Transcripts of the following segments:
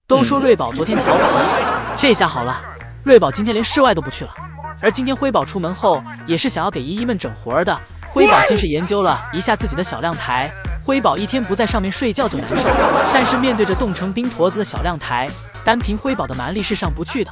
都说瑞宝昨天调皮，这下好了，瑞宝今天连室外都不去了。而今天辉宝出门后，也是想要给姨姨们整活的。辉宝先是研究了一下自己的小亮台，辉宝一天不在上面睡觉就难受，但是面对着冻成冰坨子的小亮台，单凭辉宝的蛮力是上不去的。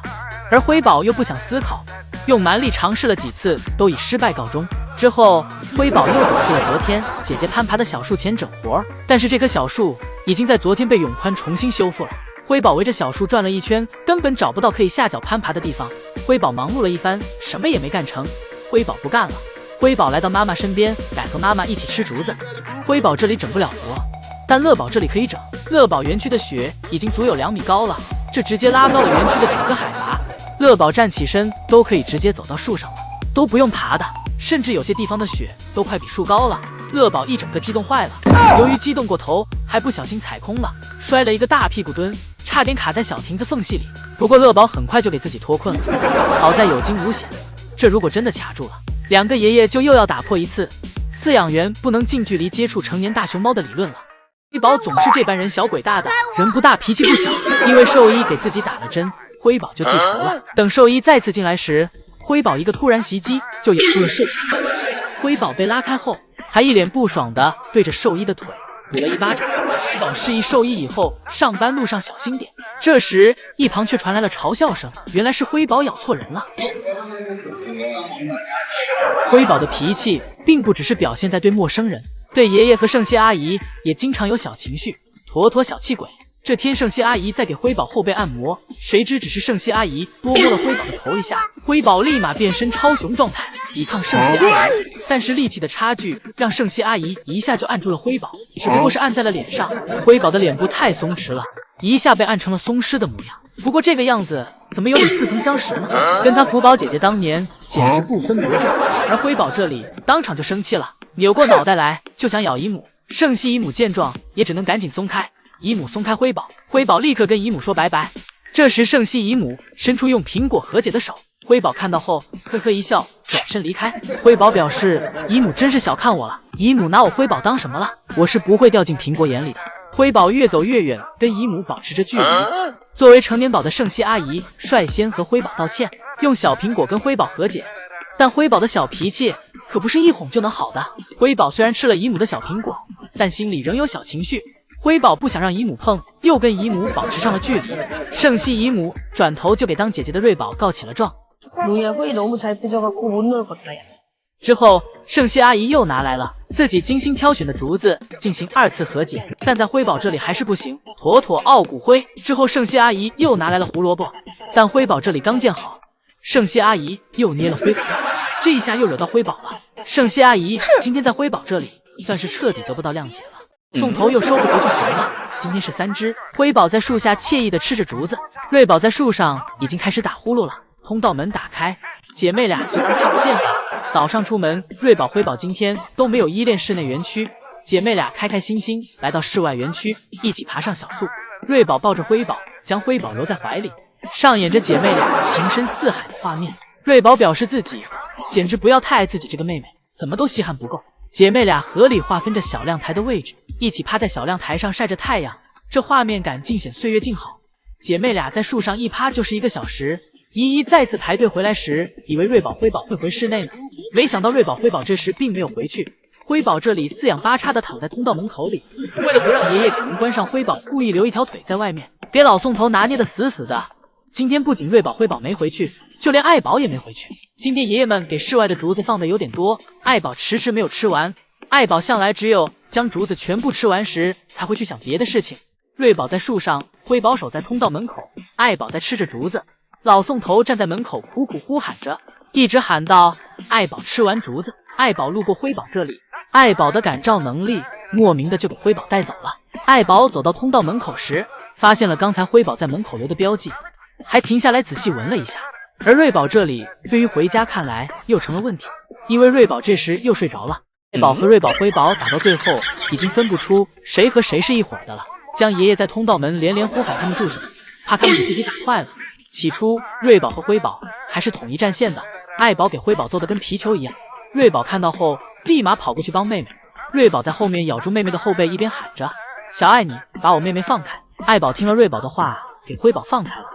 而辉宝又不想思考，用蛮力尝试了几次，都以失败告终。之后，辉宝又走去了昨天姐姐攀爬的小树前整活，但是这棵小树已经在昨天被永宽重新修复了。辉宝围着小树转了一圈，根本找不到可以下脚攀爬的地方。辉宝忙碌了一番，什么也没干成。辉宝不干了，辉宝来到妈妈身边，改和妈妈一起吃竹子。辉宝这里整不了活，但乐宝这里可以整。乐宝园区的雪已经足有2米高了，这直接拉高了园区的整个海拔。乐宝站起身都可以直接走到树上了，都不用爬的，甚至有些地方的雪都快比树高了。乐宝一整个激动坏了，由于激动过头，还不小心踩空了，摔了一个大屁股蹲，差点卡在小亭子缝隙里。不过乐宝很快就给自己脱困了，好在有惊无险。这如果真的卡住了，2个爷爷就又要打破一次饲养员不能近距离接触成年大熊猫的理论了。辉宝总是这般人小鬼大的，人不大脾气不小，因为兽医给自己打了针，辉宝就记仇了。等兽医再次进来时，辉宝一个突然袭击就咬住了兽医。辉宝被拉开后，还一脸不爽的对着兽医的腿补了一巴掌。辉宝示意兽医以后上班路上小心点。这时一旁却传来了嘲笑声，原来是辉宝咬错人了。辉宝的脾气并不只是表现在对陌生人，对爷爷和圣希阿姨也经常有小情绪，妥妥小气鬼。这天圣希阿姨在给辉宝后背按摩，谁知只是圣希阿姨多摸了辉宝的头一下，辉宝立马变身超雄状态抵抗圣希阿姨，但是力气的差距让圣希阿姨一下就按住了辉宝，只不过是按在了脸上，辉宝的脸部太松弛了，一下被按成了松狮的模样。不过这个样子怎么有点似曾相识呢？跟他福宝姐姐当年简直不分伯仲。而辉宝这里当场就生气了，扭过脑袋来就想咬姨母。圣希姨母见状也只能赶紧松开，姨母松开辉宝，辉宝立刻跟姨母说拜拜。这时圣希姨母伸出用苹果和解的手，辉宝看到后呵呵一笑，转身离开。辉宝表示姨母真是小看我了，姨母拿我辉宝当什么了？我是不会掉进苹果眼里的。辉宝越走越远，跟姨母保持着距离。作为成年宝的圣希阿姨率先和辉宝道歉，用小苹果跟辉宝和解。但辉宝的小脾气可不是一哄就能好的。辉宝虽然吃了姨母的小苹果，但心里仍有小情绪。辉宝不想让姨母碰，又跟姨母保持上了距离。圣希姨母转头就给当姐姐的瑞宝告起了状。之后，圣希阿姨又拿来了自己精心挑选的竹子进行2次和解，但在辉宝这里还是不行，妥妥傲骨灰。之后，圣希阿姨又拿来了胡萝卜，但辉宝这里刚见好，圣希阿姨又捏了辉宝，这一下又惹到辉宝了。圣希阿姨今天在辉宝这里算是彻底得不到谅解了。送头又收不回去熊了，今天是3只。辉宝在树下惬意地吃着竹子，瑞宝在树上已经开始打呼噜了。通道门打开，姐妹俩就当看不见了。早上出门，瑞宝、辉宝今天都没有依恋室内园区，姐妹俩开开心心来到室外园区，一起爬上小树。瑞宝抱着辉宝，将辉宝揉在怀里，上演着姐妹俩情深似海的画面。瑞宝表示自己简直不要太爱自己这个妹妹，怎么都稀罕不够。姐妹俩合理划分着小亮台的位置，一起趴在小亮台上晒着太阳，这画面感尽显岁月静好。姐妹俩在树上一趴就是1个小时。依依再次排队回来时，以为瑞宝、辉宝会回室内呢，没想到瑞宝、辉宝这时并没有回去。辉宝这里四仰八叉的躺在通道门口里，为了不让爷爷给门关上，辉宝故意留一条腿在外面，给老宋头拿捏的死死的。今天不仅瑞宝、辉宝没回去，就连爱宝也没回去。今天爷爷们给室外的竹子放的有点多，爱宝迟迟没有吃完。爱宝向来只有将竹子全部吃完时才会去想别的事情。瑞宝在树上，辉宝守在通道门口，爱宝在吃着竹子。老宋头站在门口苦苦呼喊着，一直喊到爱宝吃完竹子。爱宝路过辉宝这里，爱宝的感召能力莫名的就给辉宝带走了。爱宝走到通道门口时，发现了刚才辉宝在门口留的标记，还停下来仔细闻了一下。而瑞宝这里对于回家看来又成了问题，因为瑞宝这时又睡着了。爱宝和瑞宝、辉宝打到最后已经分不出谁和谁是一伙的了，将爷爷在通道门连连呼喊他们住手，怕他们给自己打坏了。起初瑞宝和辉宝还是统一战线的，爱宝给辉宝揍得跟皮球一样。瑞宝看到后立马跑过去帮妹妹，瑞宝在后面咬住妹妹的后背，一边喊着小爱你把我妹妹放开。爱宝听了瑞宝的话，给辉宝放开了。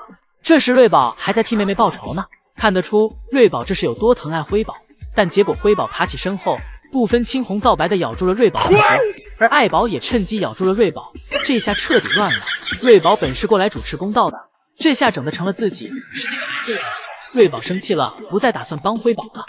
这时瑞宝还在替妹妹报仇呢，看得出瑞宝这是有多疼爱辉宝。但结果辉宝爬起身后，不分青红皂白的咬住了瑞宝的头，而爱宝也趁机咬住了瑞宝。这下彻底乱了。瑞宝本是过来主持公道的，这下整的成了自己是那个来对的。瑞宝生气了，不再打算帮辉宝了，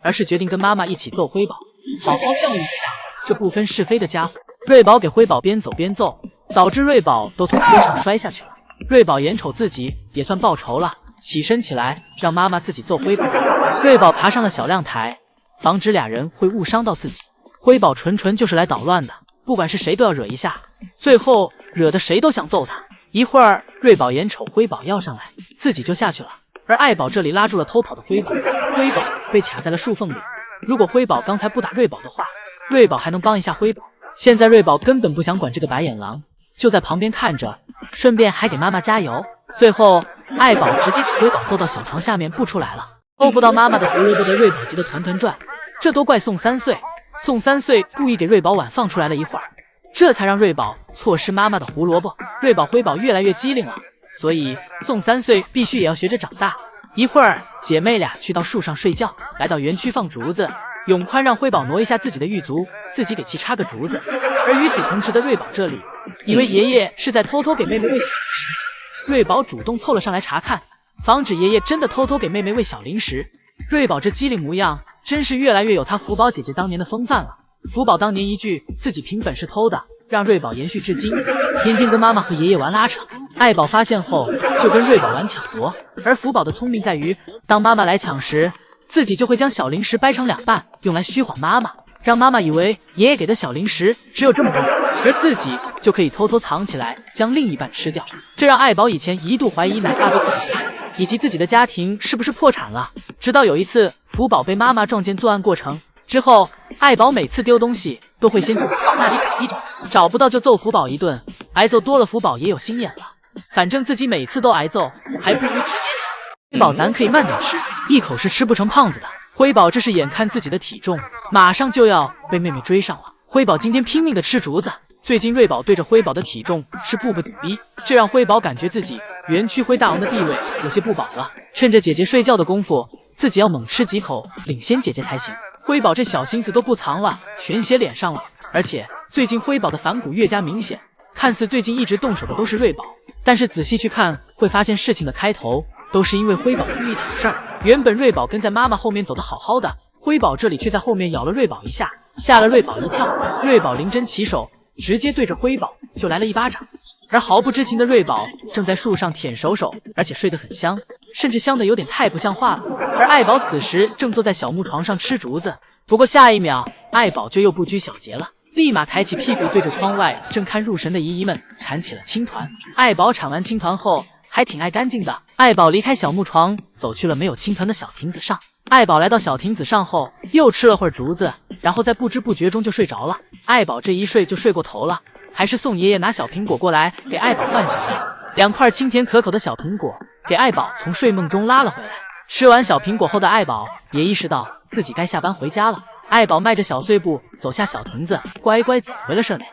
而是决定跟妈妈一起揍辉宝，好好教育一下这不分是非的家伙。瑞宝给辉宝边走边揍，导致瑞宝都从坡上摔下去了。瑞宝眼瞅自己也算报仇了，起身起来让妈妈自己揍辉宝。瑞宝爬上了小亮台，防止俩人会误伤到自己。辉宝纯就是来捣乱的，不管是谁都要惹一下，最后惹得谁都想揍他。一会儿瑞宝眼瞅辉宝要上来，自己就下去了，而爱宝这里拉住了偷跑的辉宝，辉宝被卡在了树缝里。如果辉宝刚才不打瑞宝的话，瑞宝还能帮一下辉宝。现在瑞宝根本不想管这个白眼狼，就在旁边看着，顺便还给妈妈加油。最后爱宝直接给辉宝揍到小床下面不出来了，够不到妈妈的胡萝卜被瑞宝急得团团转。这都怪宋三岁，宋三岁故意给瑞宝碗放出来了一会儿，这才让瑞宝错失妈妈的胡萝卜。瑞宝辉宝越来越机灵了，所以宋三岁必须也要学着长大。一会儿姐妹俩去到树上睡觉，来到园区放竹子。永宽让辉宝挪一下自己的玉足，自己给其插个竹子。而与此同时的瑞宝这里，以为爷爷是在偷偷给妹妹喂小零食，瑞宝主动凑了上来查看，防止爷爷真的偷偷给妹妹喂小零食。瑞宝这机灵模样，真是越来越有他福宝姐姐当年的风范了。福宝当年一句自己凭本事偷的，让瑞宝延续至今，天天跟妈妈和爷爷玩拉扯。爱宝发现后就跟瑞宝玩抢夺，而福宝的聪明在于，当妈妈来抢时，自己就会将小零食掰成两半，用来虚晃妈妈，让妈妈以为爷爷给的小零食只有这么多，而自己就可以偷偷藏起来，将另一半吃掉。这让爱宝以前一度怀疑奶爸对自己的爱，以及自己的家庭是不是破产了。直到有一次福宝被妈妈撞见作案过程之后，爱宝每次丢东西都会先去福宝那里找一找，找不到就揍福宝一顿，挨揍多了福宝也有心眼了，反正自己每次都挨揍，还不如直接抢。辉宝咱可以慢点吃，一口是吃不成胖子的。辉宝这是眼看自己的体重马上就要被妹妹追上了，辉宝今天拼命的吃竹子。最近瑞宝对着辉宝的体重是步步紧逼，这让辉宝感觉自己园区灰大王的地位有些不保了。趁着姐姐睡觉的功夫，自己要猛吃几口领先姐姐才行。辉宝这小心思都不藏了，全写脸上了。而且最近辉宝的反骨越加明显，看似最近一直动手的都是瑞宝，但是仔细去看会发现事情的开头都是因为辉宝故意挑事儿。原本瑞宝跟在妈妈后面走得好好的，辉宝这里却在后面咬了瑞宝一下，吓了瑞宝一跳。瑞宝临阵起手，直接对着辉宝就来了一巴掌。而毫不知情的瑞宝正在树上舔手手，而且睡得很香，甚至香得有点太不像话了。而爱宝此时正坐在小木床上吃竹子，不过下一秒爱宝就又不拘小节了，立马抬起屁股对着窗外正看入神的姨姨们铲起了青团。爱宝铲完青团后还挺爱干净的，爱宝离开小木床走去了没有青团的小亭子上。爱宝来到小亭子上后又吃了会儿竹子，然后在不知不觉中就睡着了。爱宝这一睡就睡过头了，还是宋爷爷拿小苹果过来给爱宝唤醒了。2块清甜可口的小苹果给爱宝从睡梦中拉了回来。吃完小苹果后的爱宝也意识到自己该下班回家了。爱宝迈着小碎步走下小亭子，乖乖走回了舍内。